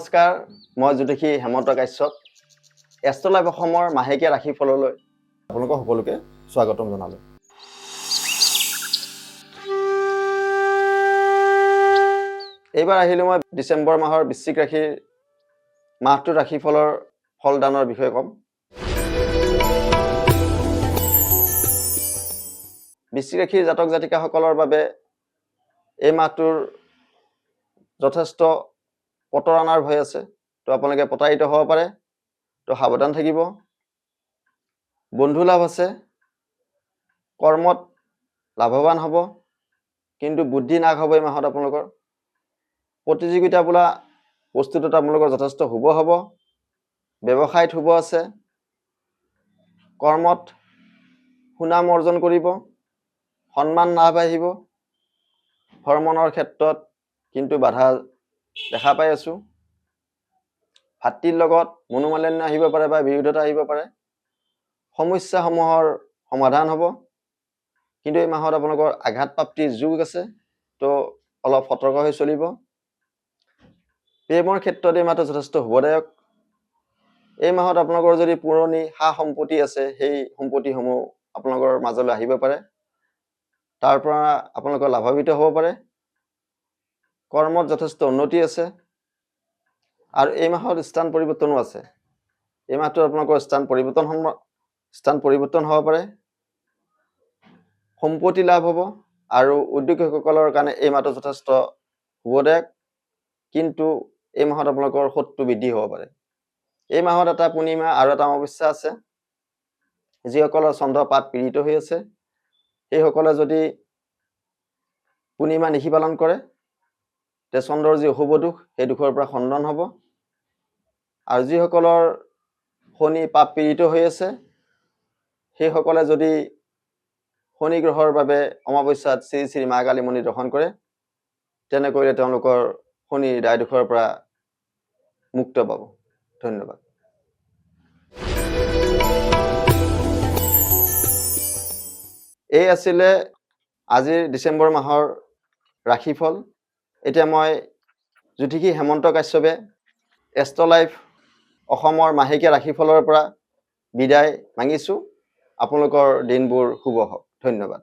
নমস্কাৰ, মই জ্যোতিষী হেমন্ত কাশ্যপ। এষ্ট্ৰলাইভ অসমৰ মাহেকীয়া ৰাশিফললৈ আপোনালোক সকলোকে স্বাগতম জনালোঁ। এইবাৰ আহিলোঁ মই ডিচেম্বৰ মাহৰ বৃশ্চিক ৰাশিৰ মাহটোৰ ৰাশিফলৰ ফলদানৰ বিষয়ে ক'ম। বৃশ্চিক ৰাশিৰ জাতক জাতিকাসকলৰ বাবে এই মাহটোৰ যথেষ্ট প্ৰতাৰণাৰ ভয় আছে। তো আপোনালোকে প্ৰতাৰিত হ'ব পাৰে, তো সাৱধান থাকিব। বন্ধু লাভ আছে, কৰ্মত লাভৱান হ'ব, কিন্তু বুদ্ধি নাশ হ'ব এই মাহত আপোনালোকৰ। প্ৰতিযোগিতা বোলা বস্তুটোত আপোনালোকৰ যথেষ্ট শুভ হ'ব। ব্যৱসায়ত শুভ আছে, কৰ্মত সুনাম অৰ্জন কৰিব, সন্মান লাভ আহিব। ভ্ৰমণৰ ক্ষেত্ৰত কিন্তু বাধা দেখা পাই আছোঁ। ভাতৃৰ লগত মনোমালিন্য আহিব পাৰে বা বিৰোধতা আহিব পাৰে। সমস্যাসমূহৰ সমাধান হ'ব, কিন্তু এই মাহত আপোনালোকৰ আঘাতপ্ৰাপ্তিৰ যোগ আছে, তো অলপ সতৰ্ক হৈ চলিব। প্ৰেমৰ ক্ষেত্ৰত এই মাহটো যথেষ্ট শুভদায়ক। এই মাহত আপোনালোকৰ যদি পুৰণি সা সম্পত্তি আছে, সেই সম্পত্তিসমূহ আপোনালোকৰ মাজলৈ আহিব পাৰে। তাৰ পৰা আপোনালোকৰ লাভান্বিত হ'ব পাৰে। কৰ্মত যথেষ্ট উন্নতি আছে, আৰু এই মাহত স্থান পৰিৱৰ্তনো আছে। এই মাহটোত আপোনালোকৰ স্থান পৰিৱৰ্তন হ'ব পাৰে। সম্পত্তি লাভ হ'ব, আৰু উদ্যোগীসকলৰ কাৰণে এই মাহটো যথেষ্ট শুভদায়ক। কিন্তু এই মাহত আপোনালোকৰ শত্ৰু বৃদ্ধি হ'ব পাৰে। এই মাহত এটা পূৰ্ণিমা আৰু এটা অমাৱস্যা আছে। যিসকলৰ চন্দ্ৰপাত পীড়িত হৈ আছে, সেইসকলে যদি পূৰ্ণিমা নিশি পালন কৰে, তে চন্দ্ৰৰ যি অশুভ দোষ, সেই দোষৰ পৰা খণ্ডন হ'ব। আৰু যিসকলৰ শনি পাপ পীড়িত হৈ আছে, সেইসকলে যদি শনি গ্ৰহৰ বাবে অমাৱস্যাত শ্ৰী শ্ৰী মা কালী মন্দিৰ দৰ্শন কৰে, তেনে কৰিলে তেওঁলোকৰ শনিৰ দায় দোষৰ পৰা মুক্ত পাব। ধন্যবাদ। এই আছিলে আজিৰ ডিচেম্বৰ মাহৰ ৰাশিফল। এতিয়া মই জ্যোতিষী হেমন্ত কাশ্যপে এষ্ট্ৰলাইভ অসমৰ মাহেকীয়া ৰাশিফলৰ পৰা বিদায় মাগিছোঁ। আপোনালোকৰ দিনবোৰ শুভ হওক। ধন্যবাদ।